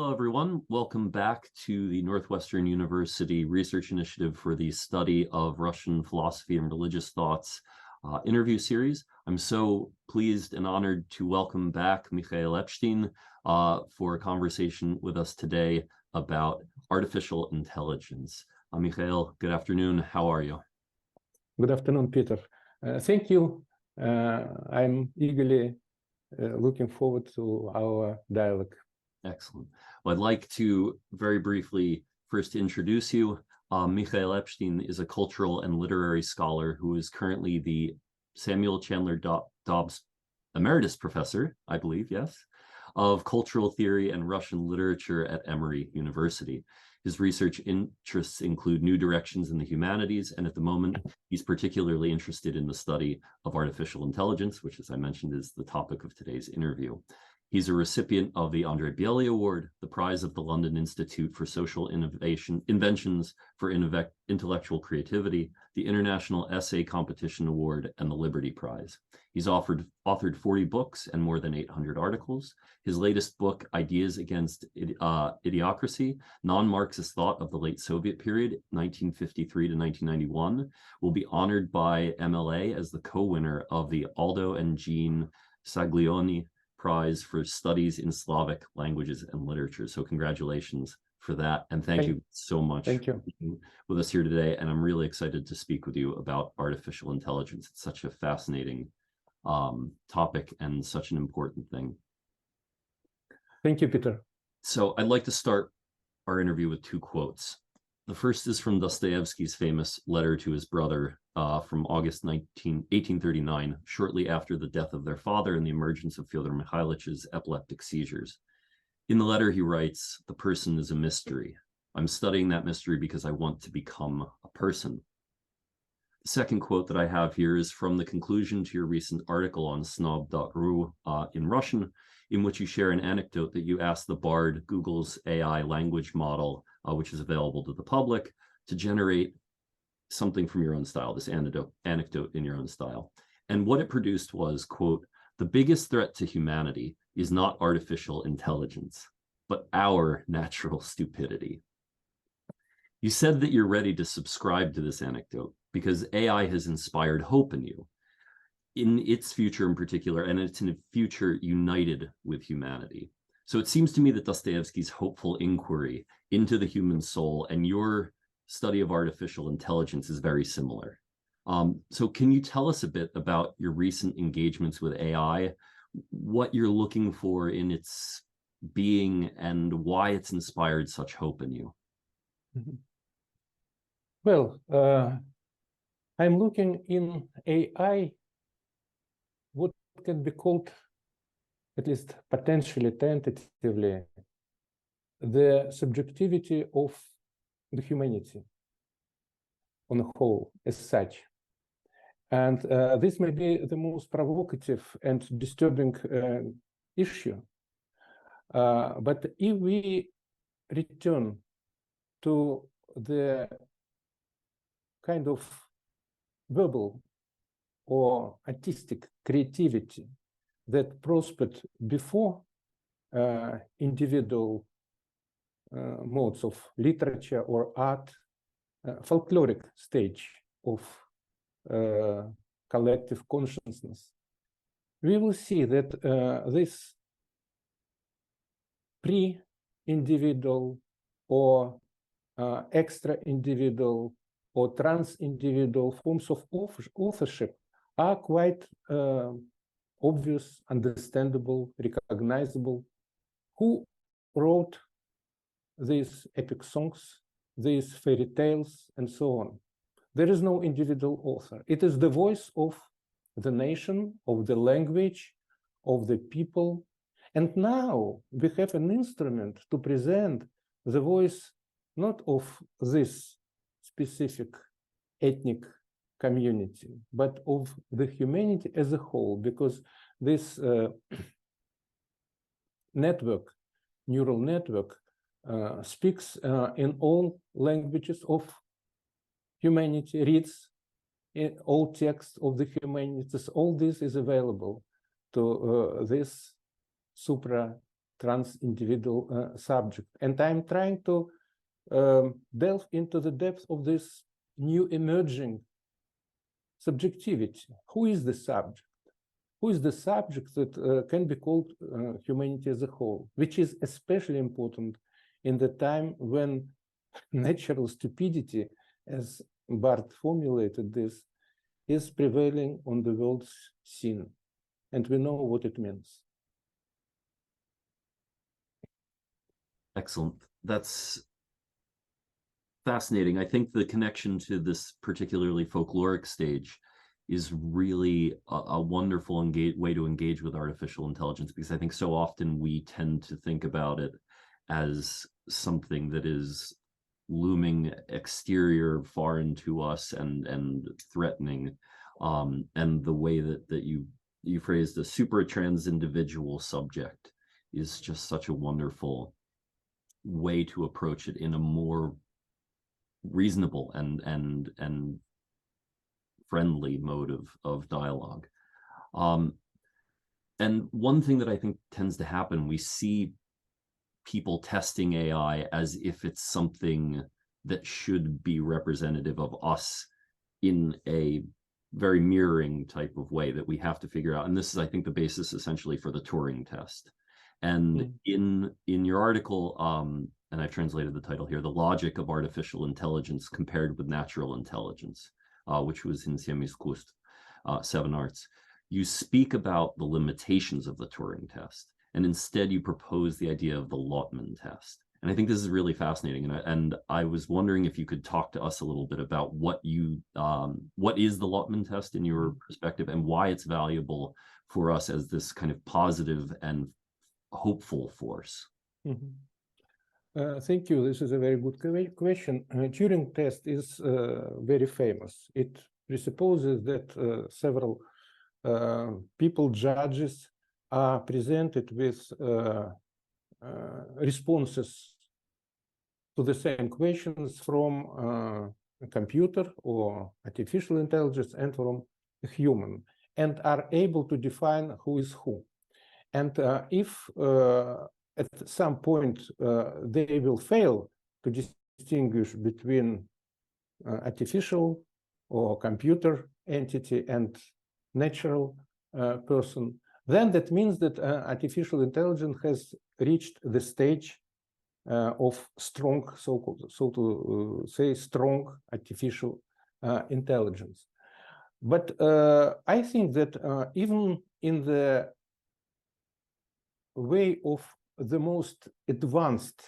Hello, everyone. Welcome back to the Northwestern University Research Initiative for the Study of Russian Philosophy and Religious Thoughts interview series. I'm so pleased and honored to welcome back Mikhail Epstein for a conversation with us today about artificial intelligence. Mikhail, good afternoon. How are you? Good afternoon, Peter. Thank you. I'm eagerly looking forward to our dialogue. Excellent. Well, I'd like to very briefly first introduce you. Mikhail Epstein is a cultural and literary scholar who is currently the Samuel Chandler Dobbs Emeritus Professor, I believe, yes, of Cultural Theory and Russian Literature at Emory University. His research interests include new directions in the humanities, and at the moment, he's particularly interested in the study of artificial intelligence, which, as I mentioned, is the topic of today's interview. He's a recipient of the Andrei Biely Award, the prize of the London Institute for Social Inventions for Intellectual Creativity, the International Essay Competition Award, and the Liberty Prize. He's authored 40 books and more than 800 articles. His latest book, Ideas Against Idiocracy, Non-Marxist Thought of the Late Soviet Period, 1953 to 1991, will be honored by MLA as the co-winner of the Aldo and Jean Saglioni Prize for Studies in Slavic Languages and Literature. So congratulations for that. And thank you so much for being with us here today. And I'm really excited to speak with you about artificial intelligence. It's such a fascinating topic and such an important thing. Thank you, Peter. So I'd like to start our interview with two quotes. The first is from Dostoevsky's famous letter to his brother from August 1839, shortly after the death of their father and the emergence of Fyodor Mikhailov's epileptic seizures. In the letter, he writes, "The person is a mystery. I'm studying that mystery because I want to become a person." The second quote that I have here is from the conclusion to your recent article on snob.ru in Russian, in which you share an anecdote that you asked the BARD, Google's AI language model, which is available to the public, to generate something from your own style, this anecdote in your own style. And what it produced was, quote, "The biggest threat to humanity is not artificial intelligence, but our natural stupidity." You said that you're ready to subscribe to this anecdote because AI has inspired hope in you, in its future in particular, and it's in a future united with humanity. So it seems to me that Dostoevsky's hopeful inquiry into the human soul and your study of artificial intelligence is very similar. So can you tell us a bit about your recent engagements with AI, what you're looking for in its being, and why it's inspired such hope in you? Well, I'm looking in AI what can be called, at least potentially, tentatively, the subjectivity of the humanity on a whole as such. And this may be the most provocative and disturbing issue. But if we return to the kind of verbal or artistic creativity that prospered before individual modes of literature or art, folkloric stage of collective consciousness, we will see that this pre-individual or extra-individual or trans-individual forms of authorship are quite obvious, understandable, recognizable. Who wrote these epic songs, these fairy tales, and so on? There is no individual author. It is the voice of the nation, of the language, of the people. And now we have an instrument to present the voice not of this specific ethnic community, but of the humanity as a whole, because this network, neural network, speaks in all languages of humanity, reads in all texts of the humanities. All this is available to this supra trans-individual subject. And I'm trying to delve into the depth of this new emerging subjectivity. Who is the subject? Who is the subject that can be called humanity as a whole, which is especially important in the time when natural stupidity, as Barthes formulated this, is prevailing on the world's scene. And we know what it means. Excellent. That's fascinating. I think the connection to this particularly folkloric stage is really a wonderful way to engage with artificial intelligence, because I think so often we tend to think about it as something that is looming exterior, foreign to us, and threatening. And the way that you phrased the super-trans individual subject is just such a wonderful way to approach it in a more reasonable and friendly mode of dialogue. And one thing that I think tends to happen, we see people testing AI as if it's something that should be representative of us in a very mirroring type of way that we have to figure out. And this is, I think, the basis essentially for the Turing test. And in your article, and I've translated the title here, The Logic of Artificial Intelligence Compared with Natural Intelligence, which was in Siemens Kust, 7 Arts, you speak about the limitations of the Turing test, and instead you propose the idea of the Lotman test. And I think this is really fascinating. And I was wondering if you could talk to us a little bit about what is the Lotman test in your perspective, and why it's valuable for us as this kind of positive and hopeful force. Thank you. This is a very good question. Turing test is very famous. It presupposes that several people, judges, are presented with responses to the same questions from a computer or artificial intelligence and from a human, and are able to define who is who. And if at some point they will fail to distinguish between artificial or computer entity and natural person, then that means that artificial intelligence has reached the stage of strong, so to say, strong artificial intelligence. But I think that even in the way of the most advanced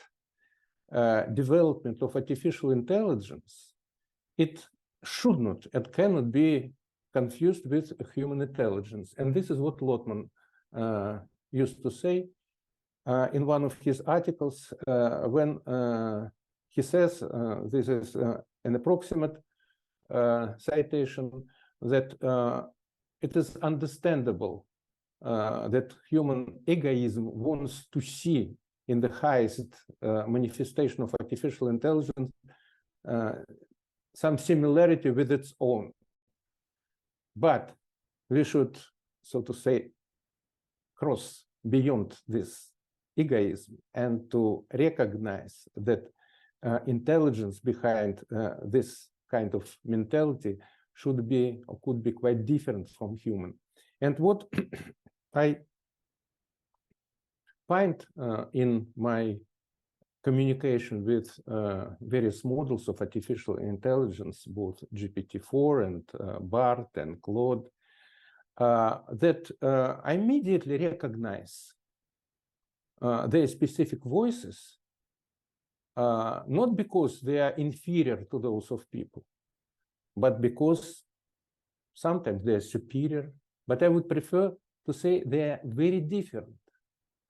development of artificial intelligence, it should not and cannot be confused with human intelligence. And this is what Lotman used to say in one of his articles when he says, this is an approximate citation, that it is understandable that human egoism wants to see in the highest manifestation of artificial intelligence some similarity with its own. But we should, so to say, cross beyond this egoism and to recognize that intelligence behind this kind of mentality should be or could be quite different from human. And what I find in my communication with various models of artificial intelligence, both GPT-4 and BART and Claude, that I immediately recognize their specific voices, not because they are inferior to those of people, but because sometimes they are superior. But I would prefer to say they are very different.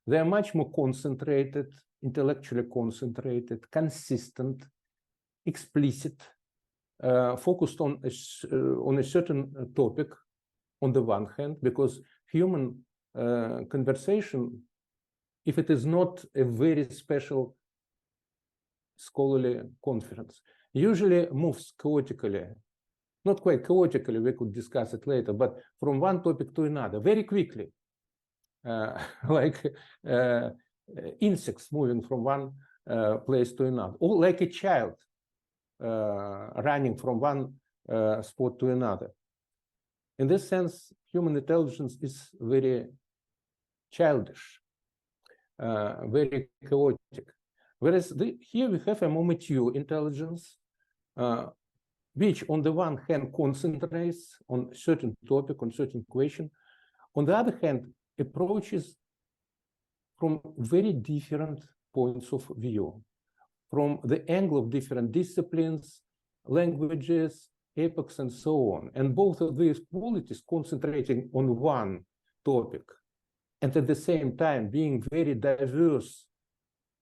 They are much more concentrated, intellectually concentrated, consistent, explicit, focused on a certain topic on the one hand, because human conversation, if it is not a very special scholarly conference, usually moves chaotically, not quite chaotically, we could discuss it later, but from one topic to another, very quickly. Like insects moving from one place to another, or like a child running from one spot to another. In this sense, human intelligence is very childish, very chaotic. Whereas here we have a more mature intelligence, which on the one hand concentrates on certain topic, on certain question. On the other hand, approaches from very different points of view, from the angle of different disciplines, languages, epochs, and so on. And both of these qualities concentrating on one topic, and at the same time being very diverse,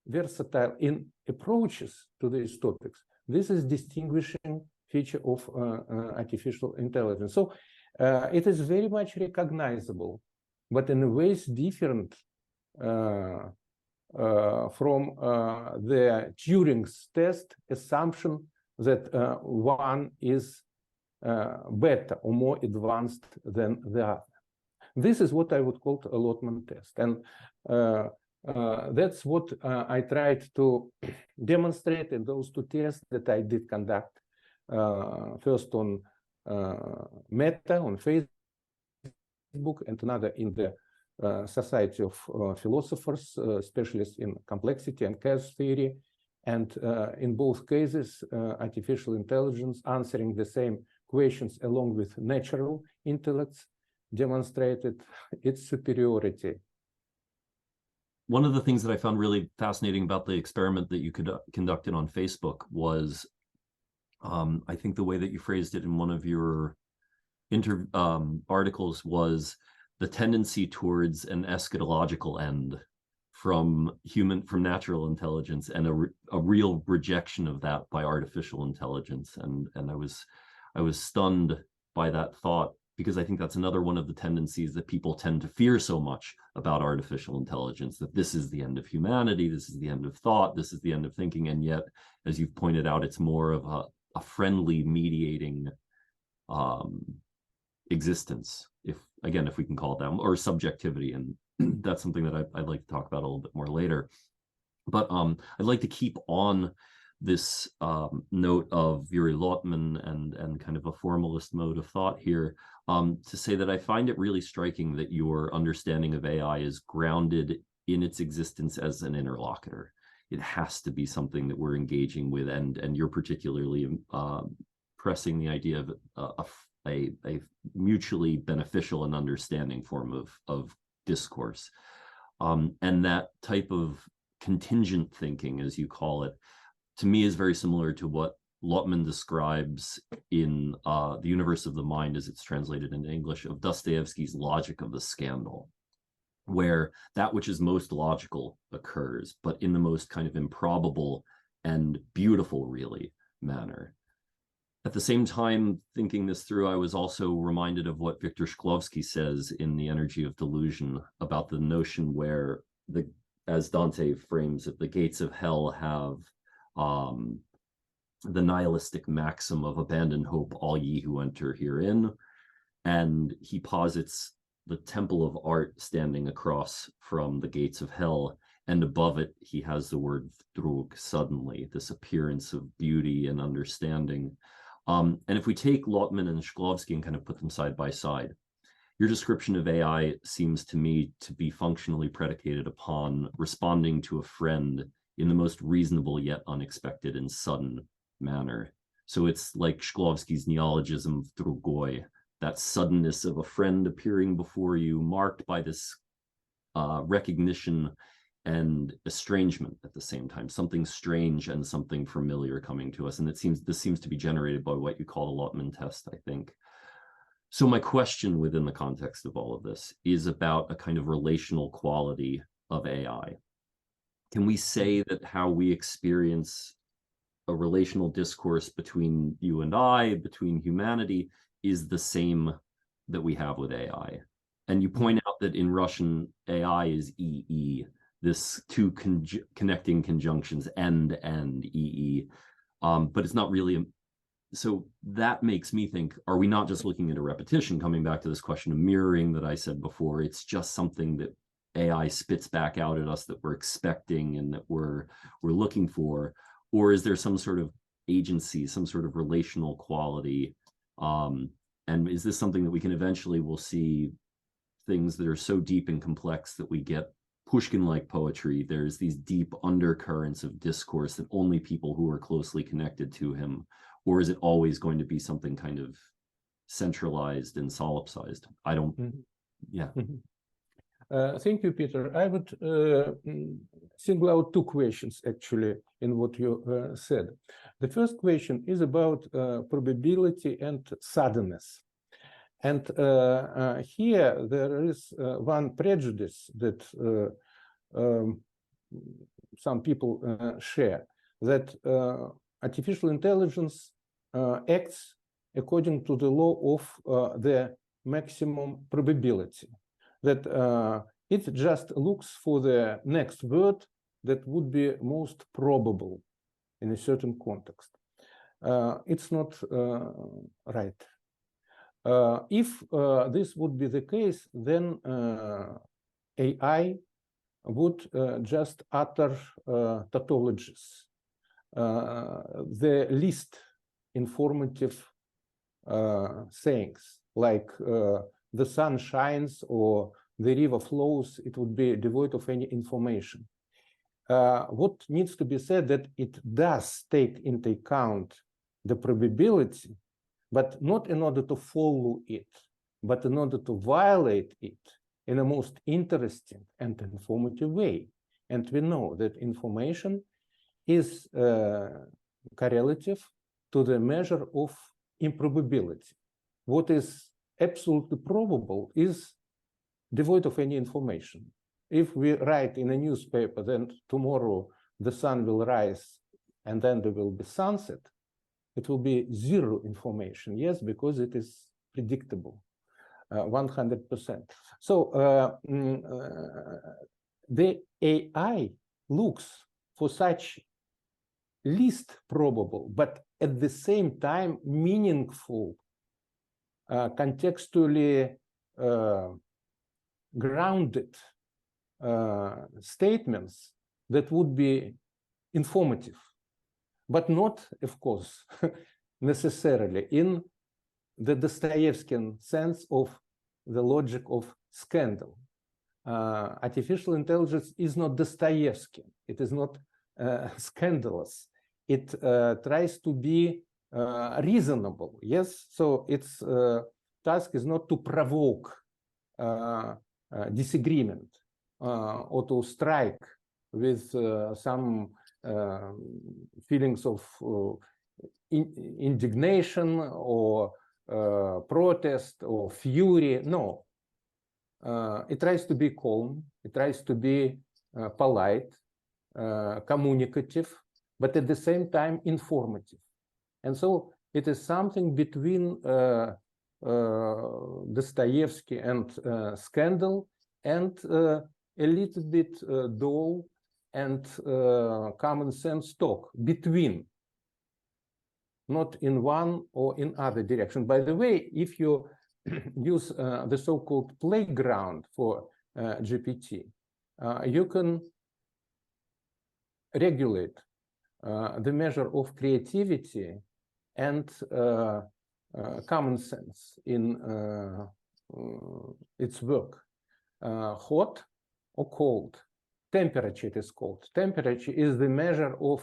versatile in approaches to these topics. This is distinguishing feature of artificial intelligence. So it is very much recognizable, but in ways different from the Turing's test assumption that one is better or more advanced than the other. This is what I would call a Lotman test. And that's what I tried to demonstrate in those two tests that I did conduct, first on Meta, on Facebook, and another in the Society of Philosophers, specialists in complexity and chaos theory. And in both cases, artificial intelligence answering the same questions along with natural intellects demonstrated its superiority. One of the things that I found really fascinating about the experiment that you conducted on Facebook was, I think the way that you phrased it in one of your articles was the tendency towards an eschatological end from natural intelligence, and a real rejection of that by artificial intelligence. And I was stunned by that thought, because I think that's another one of the tendencies that people tend to fear so much about artificial intelligence, that this is the end of humanity, this is the end of thought, this is the end of thinking. And yet, as you've pointed out, it's more of a friendly mediating existence, if we can call it that, or subjectivity. And that's something that I'd like to talk about a little bit more later. But I'd like to keep on this note of Yuri Lotman and kind of a formalist mode of thought here, to say that I find it really striking that your understanding of AI is grounded in its existence as an interlocutor. It has to be something that we're engaging with, and you're particularly pressing the idea of a mutually beneficial and understanding form of discourse. And that type of contingent thinking, as you call it, to me is very similar to what Lotman describes in The Universe of the Mind, as it's translated into English, of Dostoevsky's Logic of the Scandal, where that which is most logical occurs, but in the most kind of improbable and beautiful, really, manner. At the same time, thinking this through, I was also reminded of what Viktor Shklovsky says in The Energy of Delusion about the notion where, as Dante frames it, the gates of hell have the nihilistic maxim of abandon hope, all ye who enter herein. And he posits the temple of art standing across from the gates of hell, and above it he has the word vdrug, suddenly, this appearance of beauty and understanding. And if we take Lotman and Shklovsky and kind of put them side by side, your description of AI seems to me to be functionally predicated upon responding to a friend in the most reasonable yet unexpected and sudden manner. So it's like Shklovsky's neologism vdrugoi, that suddenness of a friend appearing before you, marked by this recognition and estrangement at the same time, something strange and something familiar coming to us. And this seems to be generated by what you call the Lotman test, I think. So my question within the context of all of this is about a kind of relational quality of AI. Can we say that how we experience a relational discourse between you and I, between humanity, is the same that we have with AI? And you point out that in Russian, AI is EE, this two connecting conjunctions, and EE, but it's not really. So that makes me think, are we not just looking at a repetition, coming back to this question of mirroring that I said before? It's just something that AI spits back out at us that we're expecting and that we're looking for, or is there some sort of agency, some sort of relational quality? And is this something that we can eventually will see things that are so deep and complex that we get Pushkin-like poetry? There's these deep undercurrents of discourse that only people who are closely connected to him, or is it always going to be something kind of centralized and solipsized? I don't, yeah. Thank you, Peter. I would single out two questions, actually, in what you said. The first question is about probability and suddenness. And here there is one prejudice that some people share, that artificial intelligence acts according to the law of the maximum probability, that it just looks for the next word that would be most probable in a certain context. It's not right. If this would be the case, then AI would just utter tautologies, the least informative sayings, like the sun shines or the river flows. It would be devoid of any information. What needs to be said that it does take into account the probability, but not in order to follow it, but in order to violate it in a most interesting and informative way. And we know that information is correlative to the measure of improbability. What is absolutely probable is devoid of any information. If we write in a newspaper, then tomorrow the sun will rise and then there will be sunset, it will be zero information, yes, because it is predictable, 100%. So the AI looks for such least probable, but at the same time meaningful, contextually grounded statements that would be informative, but not, of course, necessarily in the Dostoevskian sense of the logic of scandal. Artificial intelligence is not Dostoevskian. It is not scandalous. It tries to be reasonable, yes? So its task is not to provoke disagreement or to strike with some feelings of indignation or protest or fury. No. It tries to be calm. It tries to be polite, communicative, but at the same time informative. And so it is something between Dostoevsky and scandal, and a little bit dull and common sense talk between, not in one or in other direction. By the way, if you use the so-called playground for GPT, you can regulate the measure of creativity and common sense in its work. Hot or cold. Temperature it is called. Temperature is the measure of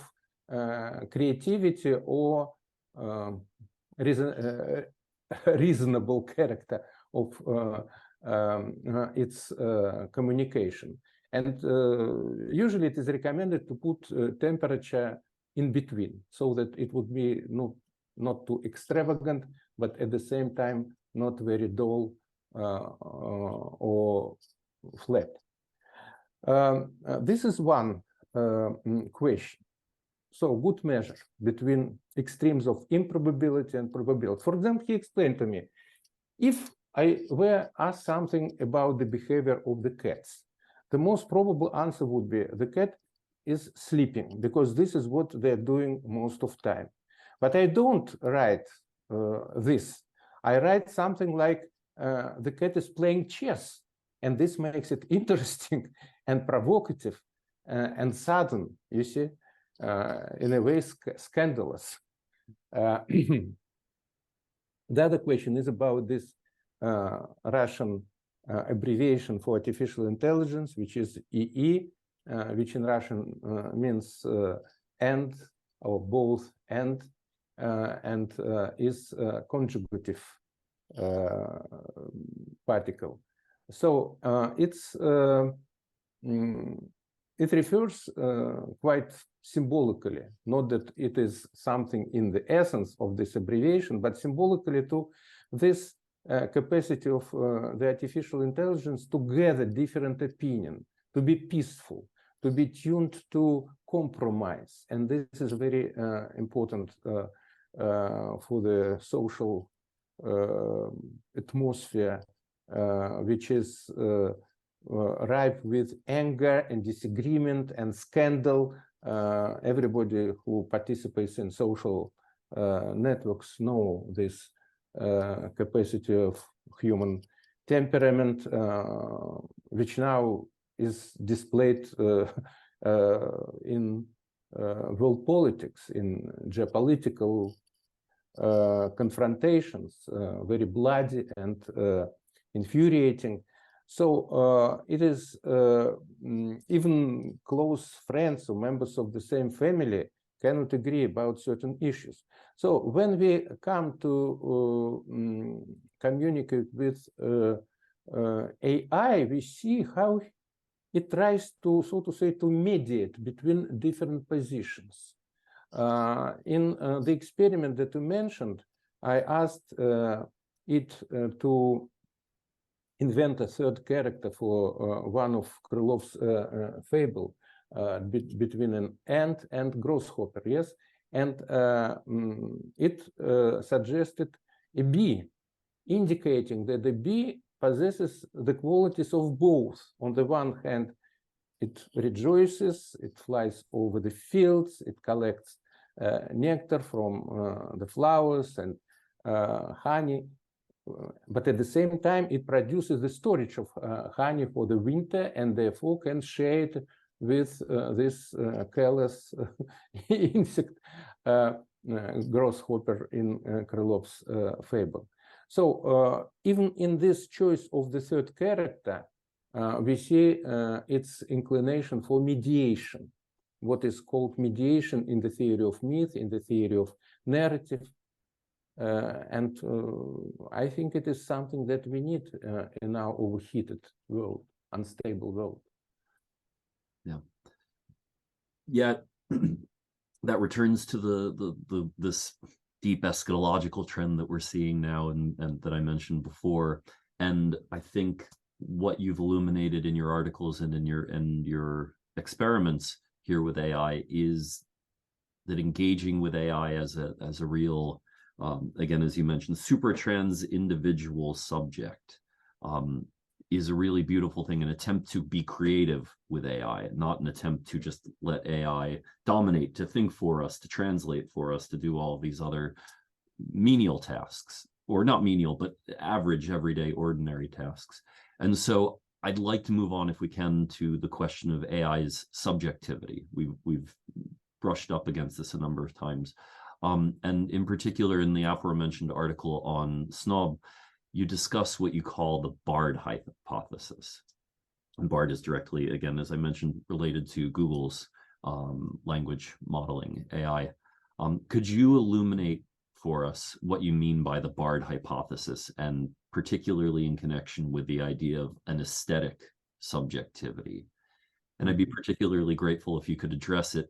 creativity or reasonable character of its communication. And usually it is recommended to put temperature in between, so that it would be not too extravagant, but at the same time not very dull or flat. This is one question. So good measure between extremes of improbability and probability. For example, he explained to me, if I were asked something about the behavior of the cats, the most probable answer would be the cat is sleeping, because this is what they're doing most of the time. But I don't write this. I write something like the cat is playing chess, And this makes it interesting and provocative and sudden, you see, in a way scandalous. The other question is about this Russian abbreviation for artificial intelligence, which is EE, which in Russian means and, or both and is conjugative particle. So it refers quite symbolically, not that it is something in the essence of this abbreviation, but symbolically to this capacity of the artificial intelligence to gather different opinion, to be peaceful, to be tuned to compromise. And this is very important for the social atmosphere, which is ripe with anger and disagreement and scandal. Everybody who participates in social networks know this capacity of human temperament, which now is displayed in world politics, in geopolitical confrontations, very bloody and infuriating. So it is even close friends or members of the same family cannot agree about certain issues. So when we come to communicate with AI, we see how it tries to, so to say, to mediate between different positions. In the experiment that you mentioned, I asked it to invent a third character for one of Krylov's fable between an ant and grasshopper, yes? And it suggested a bee, indicating that the bee possesses the qualities of both. On the one hand, it rejoices, it flies over the fields, it collects nectar from the flowers and honey, but at the same time, it produces the storage of honey for the winter and therefore can share it with this careless insect grasshopper in Krylov's fable. So even in this choice of the third character, we see its inclination for mediation, what is called mediation in the theory of myth, in the theory of narrative. And I think it is something that we need in our overheated world, unstable world. Yeah. Yet that returns to this deep eschatological trend that we're seeing now and that I mentioned before. And I think what you've illuminated in your articles and in your experiments here with AI is that engaging with AI as a real again, as you mentioned, super trans individual subject is a really beautiful thing, an attempt to be creative with AI, not an attempt to just let AI dominate, to think for us, to translate for us, to do all of these other menial tasks, or not menial, but average, everyday, ordinary tasks. And so I'd like to move on, if we can, to the question of AI's subjectivity. We've brushed up against this a number of times. And in particular, in the aforementioned article on SNOB, you discuss what you call the BARD hypothesis. And BARD is directly, again, as I mentioned, related to Google's language modeling, AI. Could you illuminate for us what you mean by the BARD hypothesis, and particularly in connection with the idea of an aesthetic subjectivity? And I'd be particularly grateful if you could address it,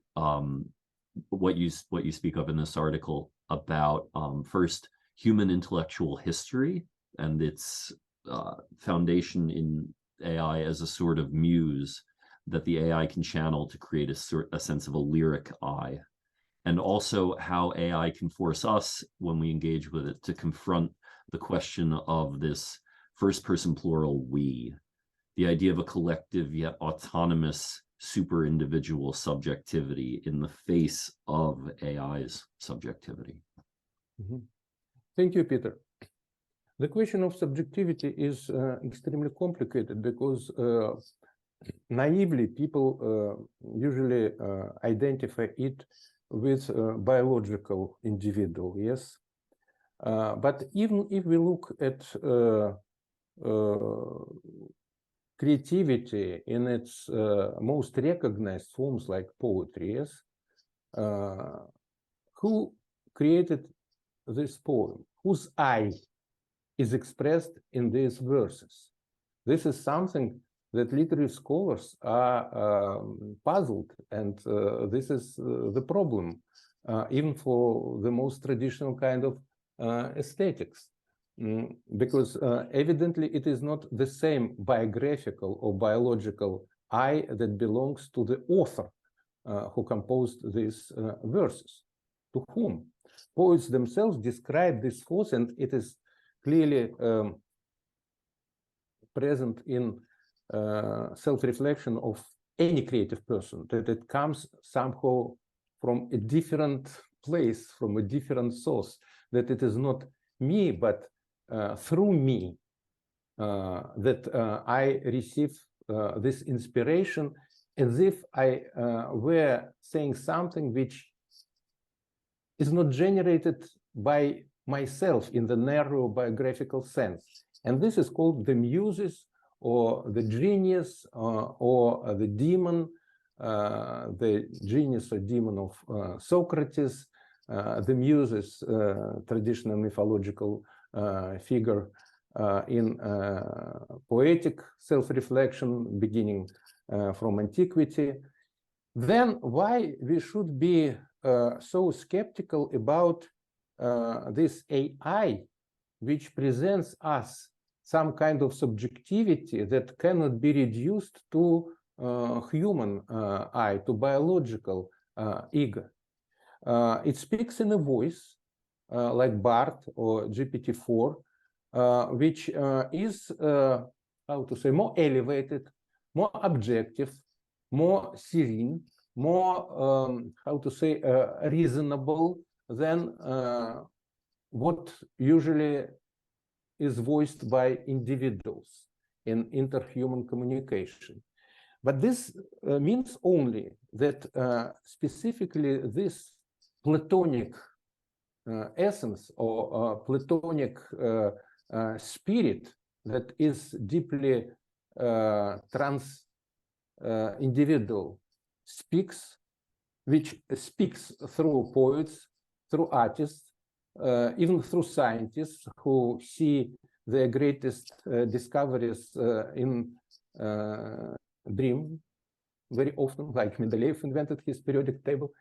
what you speak of in this article about first human intellectual history and its foundation in AI as a sort of muse that the AI can channel to create a sense of a lyric I, and also how AI can force us, when we engage with it, to confront the question of this first person plural we, the idea of a collective yet autonomous super individual subjectivity in the face of AI's subjectivity. Thank you, Peter. The question of subjectivity is extremely complicated because naively people usually identify it with biological individual, yes. But even if we look at creativity in its most recognized forms like poetry, yes, who created this poem? Whose I is expressed in these verses? This is something that literary scholars are puzzled, and this is the problem, even for the most traditional kind of aesthetics, because evidently it is not the same biographical or biological I that belongs to the author who composed these verses. To whom? Poets themselves describe this force, and it is clearly present in self-reflection of any creative person, that it comes somehow from a different place, from a different source, that it is not me, but through me that I receive this inspiration, as if I were saying something which is not generated by myself in the narrow biographical sense. And this is called the muses, or the genius, or the demon, the genius or demon of Socrates. The muse is traditional mythological figure in poetic self-reflection beginning from antiquity. Then why we should be so skeptical about this AI, which presents us some kind of subjectivity that cannot be reduced to human I, to biological ego. It speaks in a voice like BART or GPT-4, which is, how to say, more elevated, more objective, more serene, more, how to say, reasonable than what usually is voiced by individuals in interhuman communication. But this means only that specifically this Platonic essence or Platonic spirit that is deeply trans-individual speaks, which speaks through poets, through artists, even through scientists who see their greatest discoveries in dream very often, like Mendeleev invented his periodic table.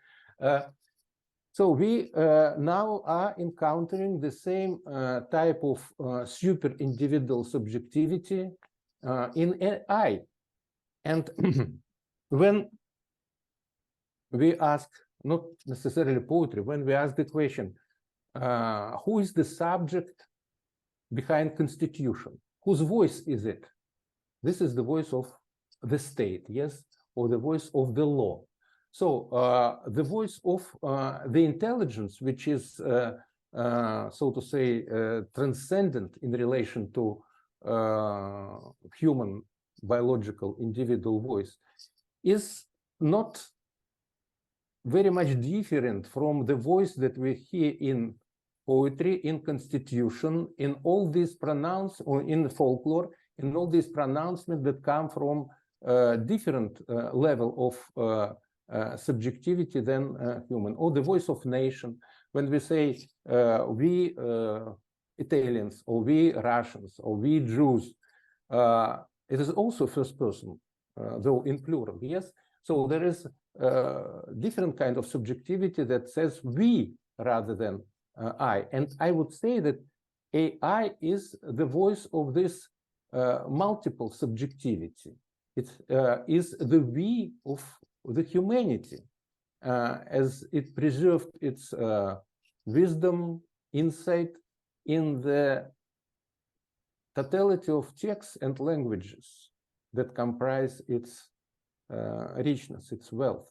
So we now are encountering the same type of super individual subjectivity in AI. And when we ask, not necessarily poetry, when we ask the question, who is the subject behind Constitution? Whose voice is it? This is the voice of the state, yes, or the voice of the law. So the voice of the intelligence, which is, so to say, transcendent in relation to human biological individual voice, is not very much different from the voice that we hear in poetry, in Constitution, in all these pronouncements, or in folklore, in all these pronouncements that come from different level of subjectivity than human, or the voice of nation. When we say we Italians, or we Russians, or we Jews, it is also first person, though in plural, yes? So there is different kind of subjectivity that says we rather than I. And I would say that AI is the voice of this multiple subjectivity. It is the we of the humanity, as it preserved its wisdom, insight in the totality of texts and languages that comprise its richness, its wealth.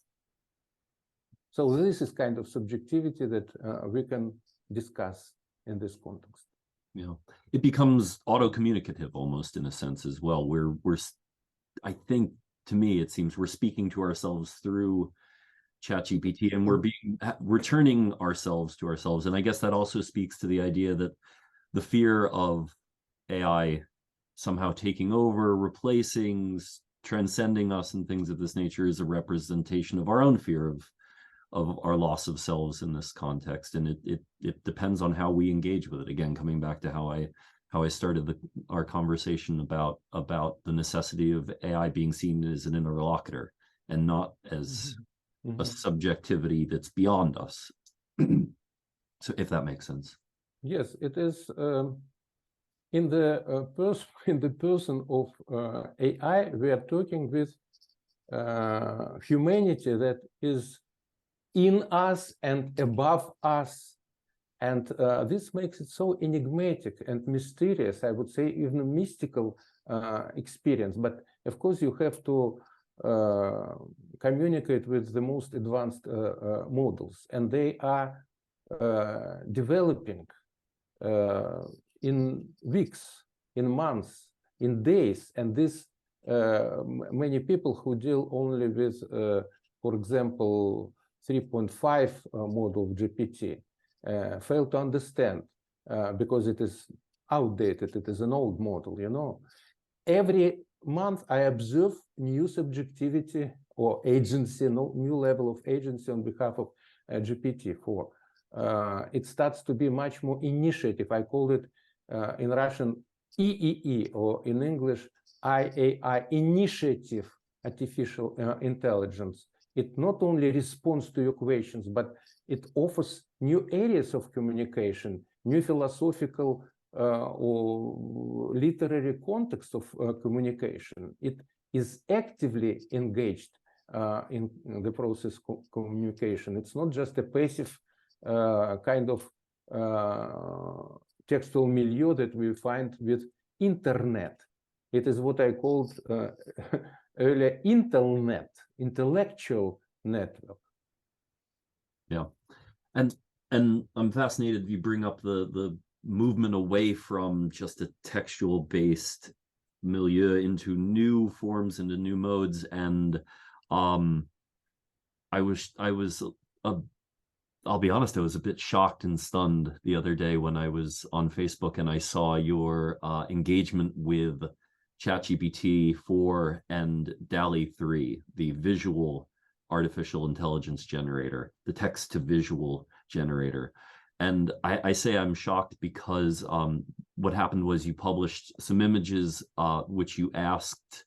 So this is kind of subjectivity that we can discuss in this context. it becomes auto-communicative almost in a sense as well. I think, to me, it seems we're speaking to ourselves through ChatGPT, and we're turning ourselves to ourselves. And I guess that also speaks to the idea that the fear of AI somehow taking over, replacing, transcending us, and things of this nature is a representation of our own fear of our loss of selves in this context. And it depends on how we engage with it. Again, coming back to how I started our conversation about the necessity of AI being seen as an interlocutor and not as a subjectivity that's beyond us. So if that makes sense. Yes, it is in the person of AI. We are talking with humanity that is in us and above us, and this makes it so enigmatic and mysterious. I would say even mystical experience. But of course, you have to communicate with the most advanced models, and they are developing in weeks, in months, in days. And this many people who deal only with, for example, 3.5 model of GPT fail to understand because it is outdated. It is an old model. Every month I observe new subjectivity or agency, new level of agency on behalf of GPT-4. It starts to be much more initiative. I call it in Russian EEE, or in English IAI, initiative artificial intelligence. It not only responds to your questions, but it offers new areas of communication, new philosophical or literary context of communication. It is actively engaged in the process of communication. It's not just a passive kind of textual milieu that we find with internet. It is what I called earlier Intelnet, intellectual network. Yeah, and I'm fascinated you bring up the movement away from just a textual based milieu into new forms, into new modes. And I was I'll be honest, I was a bit shocked and stunned the other day when I was on Facebook and I saw your engagement with ChatGPT 4 and DALL-E 3, the visual artificial intelligence generator, the text to visual generator. And I say I'm shocked because what happened was you published some images which you asked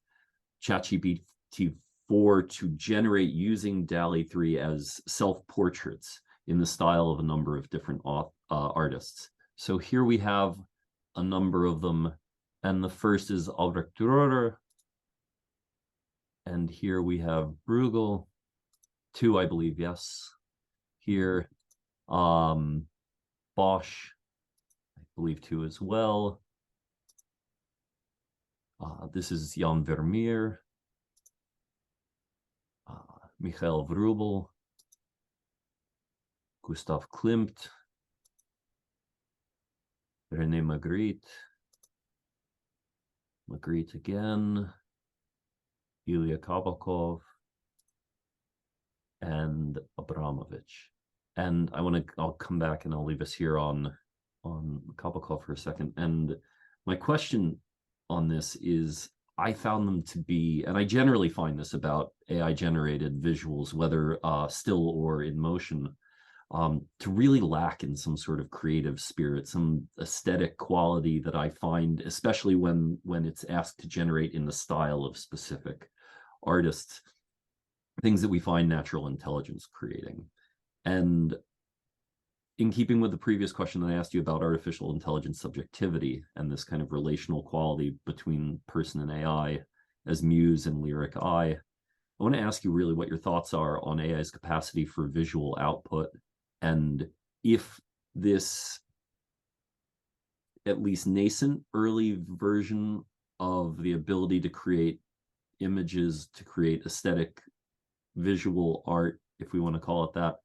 ChatGPT 4 to generate using DALL-E 3 as self-portraits in the style of a number of different artists. So here we have a number of them. And the first is Albrecht Dürer. And here we have Bruegel. 2, I believe, yes. Here, Bosch, I believe 2 as well. This is Jan Vermeer. Mikhail Vrubel. Gustav Klimt. René Magritte. Magritte again. Ilya Kabakov. And Abramovich. And I'll come back and I'll leave us here on Kabakov for a second. And my question on this is, I found them to be, and I generally find this about AI generated visuals, whether still or in motion, to really lack in some sort of creative spirit, some aesthetic quality that I find, especially when it's asked to generate in the style of specific artists, things that we find natural intelligence creating. And in keeping with the previous question that I asked you about artificial intelligence subjectivity and this kind of relational quality between person and AI as Muse and Lyric I want to ask you really what your thoughts are on AI's capacity for visual output, and if this at least nascent early version of the ability to create images, to create aesthetic visual art, if we want to call it that,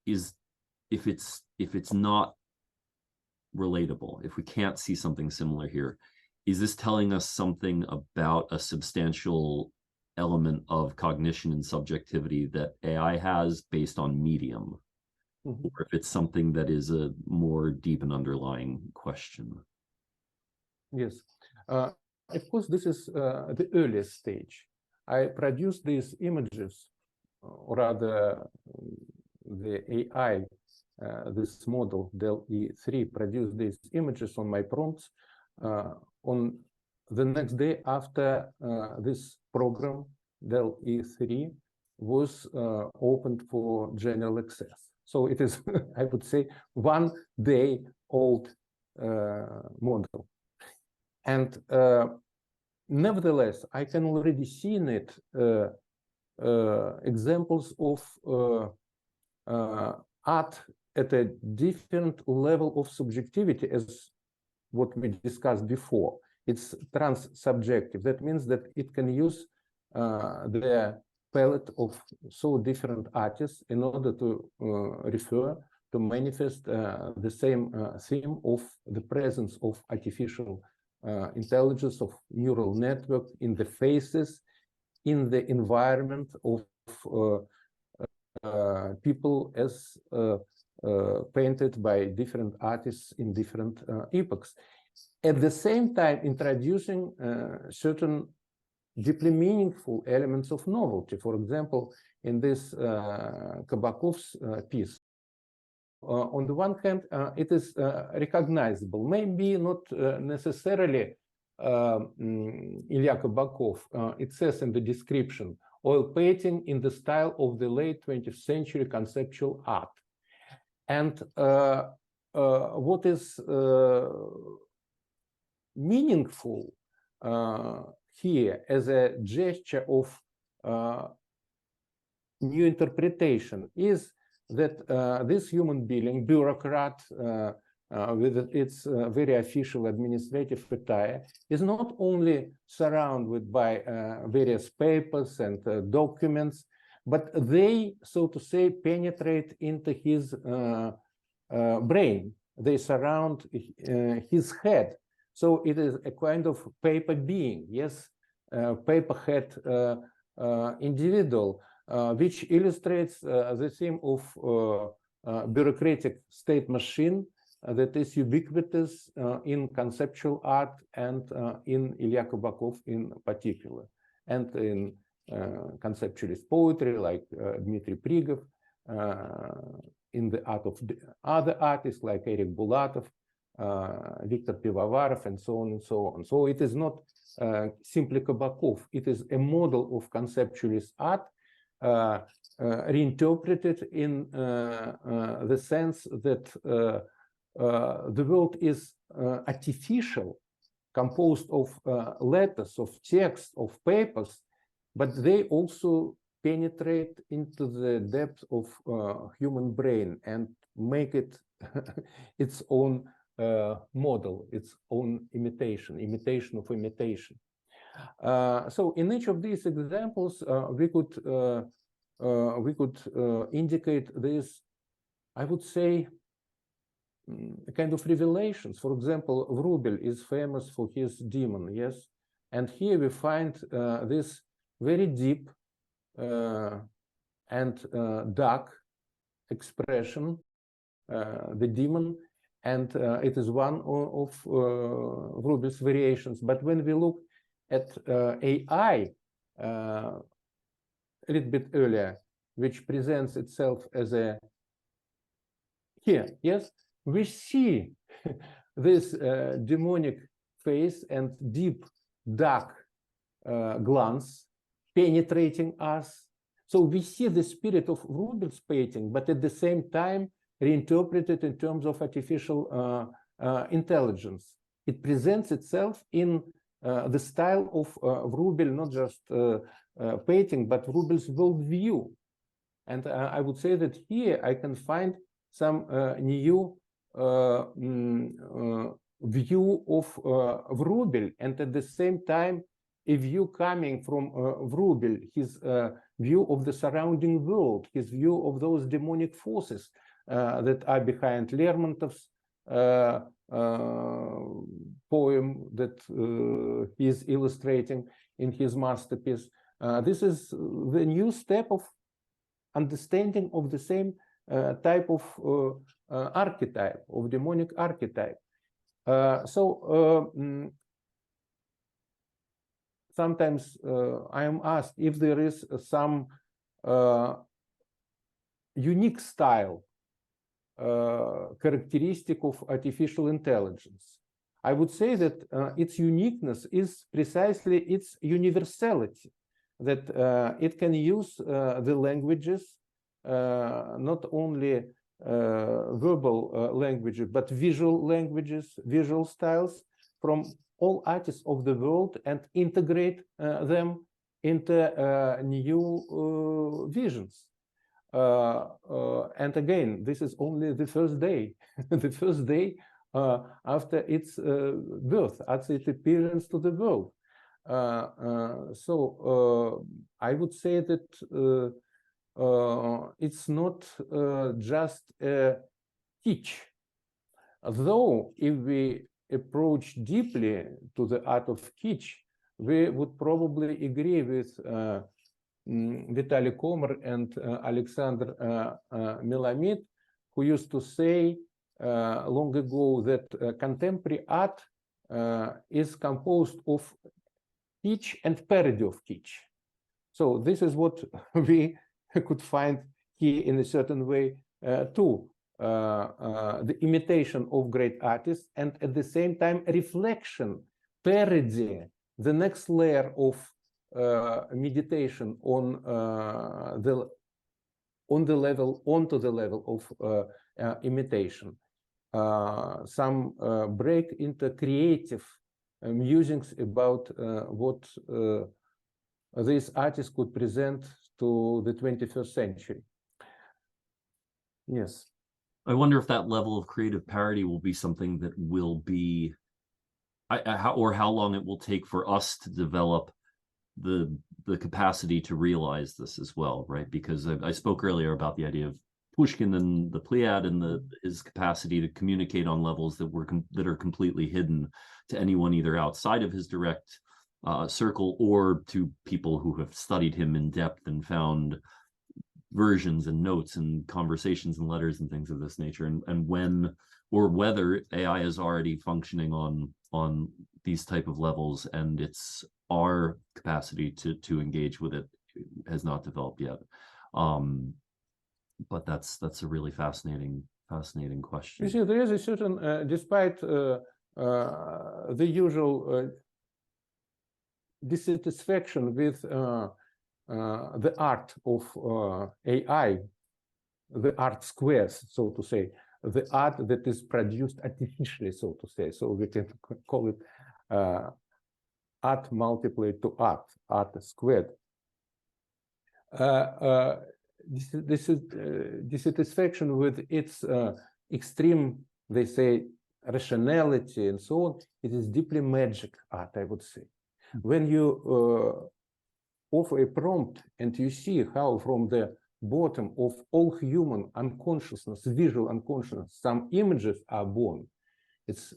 is if it's not relatable, if we can't see something similar here, is this telling us something about a substantial element of cognition and subjectivity that AI has based on medium? Or if it's something that is a more deep and underlying question? Yes. Of course, this is the earliest stage. I produced these images, or rather, the AI, this model, DEL-E3, produced these images on my prompts on the next day after this program, DEL-E3, was opened for general access. So it is, I would say, 1 day old model. And nevertheless, I can already see in it examples of art at a different level of subjectivity as what we discussed before. It's trans-subjective. That means that it can use the palette of so different artists in order to refer, to manifest the same theme of the presence of artificial intelligence, of neural network in the faces, in the environment of people as painted by different artists in different epochs. At the same time, introducing certain deeply meaningful elements of novelty. For example, in this Kabakov's piece, on the one hand, it is recognizable, maybe not necessarily Ilya Kabakov. It says in the description, oil painting in the style of the late 20th century conceptual art. And what is meaningful here as a gesture of new interpretation is that this human being, bureaucrat with its very official administrative attire, is not only surrounded by various papers and documents, but they, so to say, penetrate into his brain. They surround his head. So it is a kind of paper being, yes, paper head individual, which illustrates the theme of bureaucratic state machine that is ubiquitous in conceptual art and in Ilya Kabakov in particular, and in conceptualist poetry like Dmitry Prigov, in the art of other artists like Eric Bulatov, Viktor Pivovarov, and so on and so on. So it is not simply Kabakov, it is a model of conceptualist art reinterpreted in the sense that the world is artificial, composed of letters, of text, of papers, but they also penetrate into the depth of human brain and make it its own model, its own imitation of imitation. So in each of these examples, we could indicate this, I would say, kind of revelations. For example, Wrubel is famous for his demon, yes, and here we find this very deep and dark expression, the demon, and it is one of Wrubel's variations. But when we look at AI a little bit earlier, which presents itself as a here, yes, we see this demonic face and deep dark glance penetrating us. So we see the spirit of Wrubel's painting, but at the same time reinterpreted in terms of artificial intelligence. It presents itself in the style of Wrubel, not just painting, but Wrubel's worldview. And I would say that here I can find some new view of Wrubel, and at the same time a view coming from Wrubel, his view of the surrounding world, his view of those demonic forces that are behind Lermontov's poem that he is illustrating in his masterpiece. This is the new step of understanding of the same type of archetype, of demonic archetype. Sometimes I am asked if there is some unique style characteristic of artificial intelligence. I would say that its uniqueness is precisely its universality, that it can use the languages, not only verbal languages, but visual languages, visual styles from all artists of the world and integrate them into new visions. And again, this is only the first day, the first day after its birth, after its appearance to the world. I would say that it's not just a teach. Though if we approach deeply to the art of kitsch, we would probably agree with Vitaly Komer and Alexander Melamed, who used to say long ago that contemporary art is composed of kitsch and parody of kitsch. So this is what we could find here in a certain way too. The imitation of great artists, and at the same time reflection, parody, the next layer of meditation onto the level of imitation. Some break into creative musings about what these artists could present to the 21st century. Yes. I wonder if that level of creative parody will be something that will be, how long it will take for us to develop the capacity to realize this as well, right? Because I spoke earlier about the idea of Pushkin and the Pleiad and his capacity to communicate on levels that are completely hidden to anyone either outside of his direct circle or to people who have studied him in depth and found versions and notes and conversations and letters and things of this nature, and when or whether AI is already functioning on these type of levels, and it's our capacity to engage with it has not developed yet. But that's a really fascinating question. You see, there is a certain, despite the usual dissatisfaction with the art of AI, the art squares, so to say, the art that is produced artificially, so to say. So we can call it art multiplied to art squared. This is dissatisfaction with its extreme, they say, rationality and so on. It is deeply magic art, I would say. When you offer a prompt and you see how from the bottom of all human unconsciousness, visual unconsciousness, some images are born, it's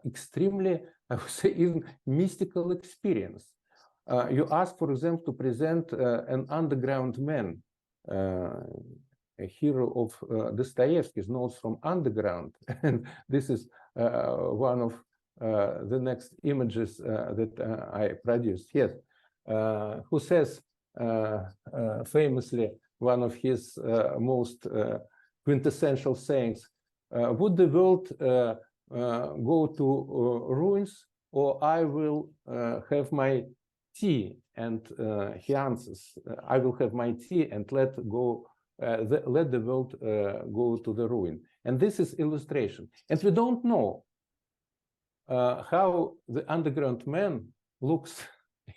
extremely, I would say, even mystical experience. You ask, for example, to present an underground man, a hero of Dostoevsky's, Notes from Underground, and this is one of the next images that I produced here. Who says famously, one of his most quintessential sayings, would the world go to ruins, or I will have my tea? And he answers, I will have my tea and let the world go to the ruin. And this is illustration. And we don't know how the underground man looks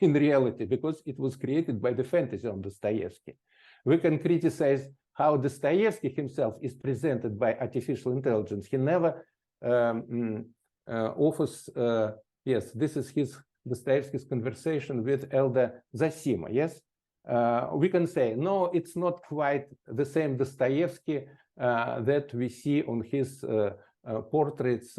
in reality, because it was created by the fantasy of Dostoevsky. We can criticize how Dostoevsky himself is presented by artificial intelligence. He never offers, yes, this is Dostoevsky's conversation with Elder Zosima, yes? We can say, no, it's not quite the same Dostoevsky that we see on his portraits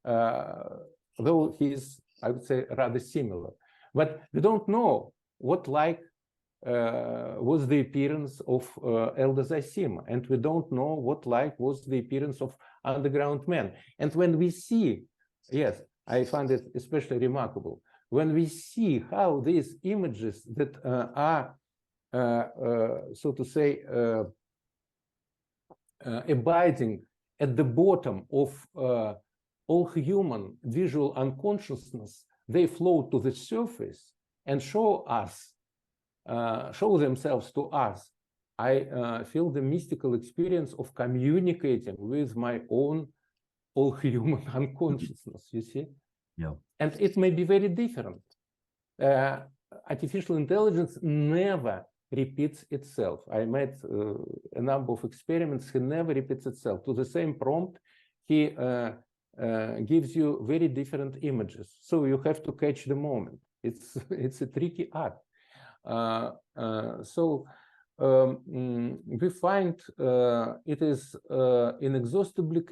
though he's, I would say, rather similar. But we don't know what was the appearance of Elder Zosima, and we don't know what was the appearance of Underground Man. And when we see, yes, I find it especially remarkable, when we see how these images that are, so to say, abiding at the bottom of all human visual unconsciousness, they float to the surface and show themselves to us. I feel the mystical experience of communicating with my own all human unconsciousness, you see? Yeah. And it may be very different. Artificial intelligence never repeats itself. I made a number of experiments. He never repeats itself. To the same prompt, he gives you very different images. So you have to catch the moment. It's a tricky art. We find it is inexhaustibly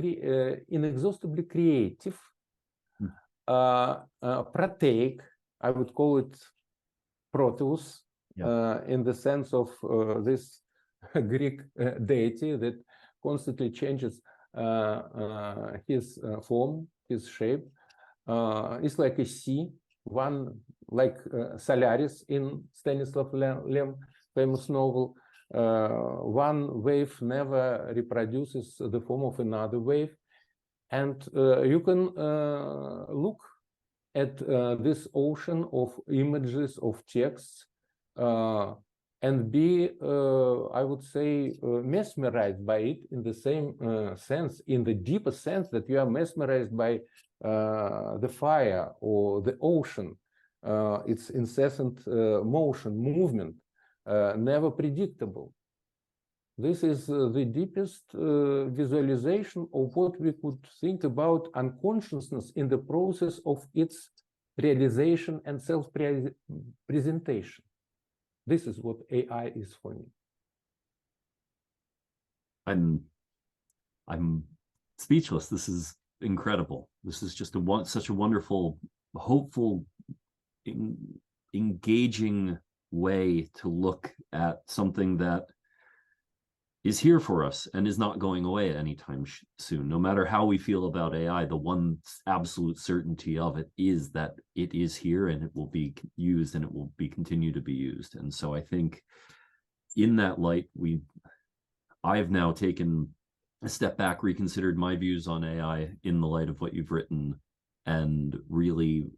creative, proteic, I would call it Proteus, in the sense of this Greek deity that constantly changes his form, his shape. It's like a sea, one like Solaris in Stanislav Lem famous novel. One wave never reproduces the form of another wave. And you can look at this ocean of images, of texts, and be, I would say, mesmerized by it in the same sense, in the deeper sense that you are mesmerized by the fire or the ocean, its incessant motion, movement, never predictable. This is the deepest visualization of what we could think about unconsciousness in the process of its realization and self-presentation. This is what AI is for me. I'm speechless. This is incredible. This is just such a wonderful, hopeful, engaging way to look at something that is here for us and is not going away anytime soon. No matter how we feel about AI, the one absolute certainty of it is that it is here and it will be used and it will be continue to be used. And so I think in that light, I've now taken a step back, reconsidered my views on AI in the light of what you've written, and really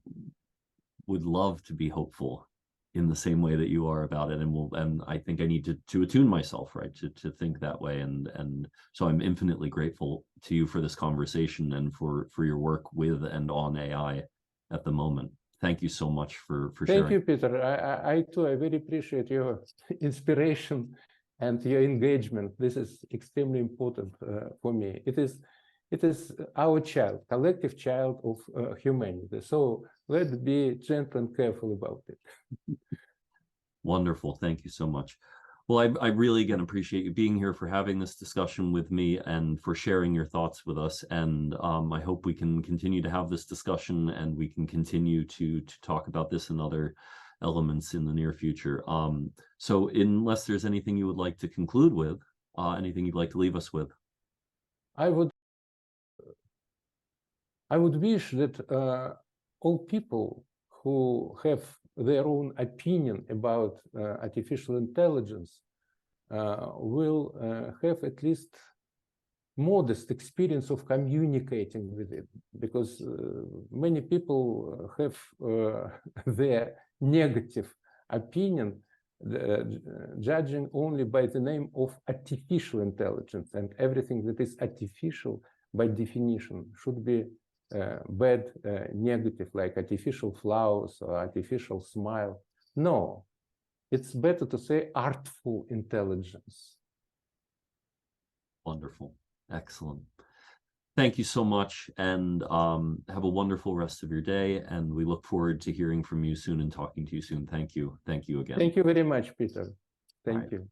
would love to be hopeful in the same way that you are about it, and I think I need to attune myself, right, to think that way, and so I'm infinitely grateful to you for this conversation and for your work with and on AI at the moment. Thank you so much for sharing. Thank you, Peter. I too, I very appreciate your inspiration and your engagement. This is extremely important for me. It is our child, collective child of humanity. So let's be gentle and careful about it. Wonderful. Thank you so much. Well, I really, again, appreciate you being here, for having this discussion with me and for sharing your thoughts with us. And I hope we can continue to have this discussion and we can continue to talk about this and other elements in the near future. So unless there's anything you would like to conclude with, anything you'd like to leave us with? I would wish that all people who have their own opinion about artificial intelligence will have at least modest experience of communicating with it, because many people have their negative opinion judging only by the name of artificial intelligence, and everything that is artificial by definition should be bad, negative, like artificial flowers or artificial smile. No, it's better to say artful intelligence. Wonderful. Excellent. Thank you so much, and have a wonderful rest of your day, and we look forward to hearing from you soon and talking to you soon. Thank you. Thank you again. Thank you very much, Peter. Thank you.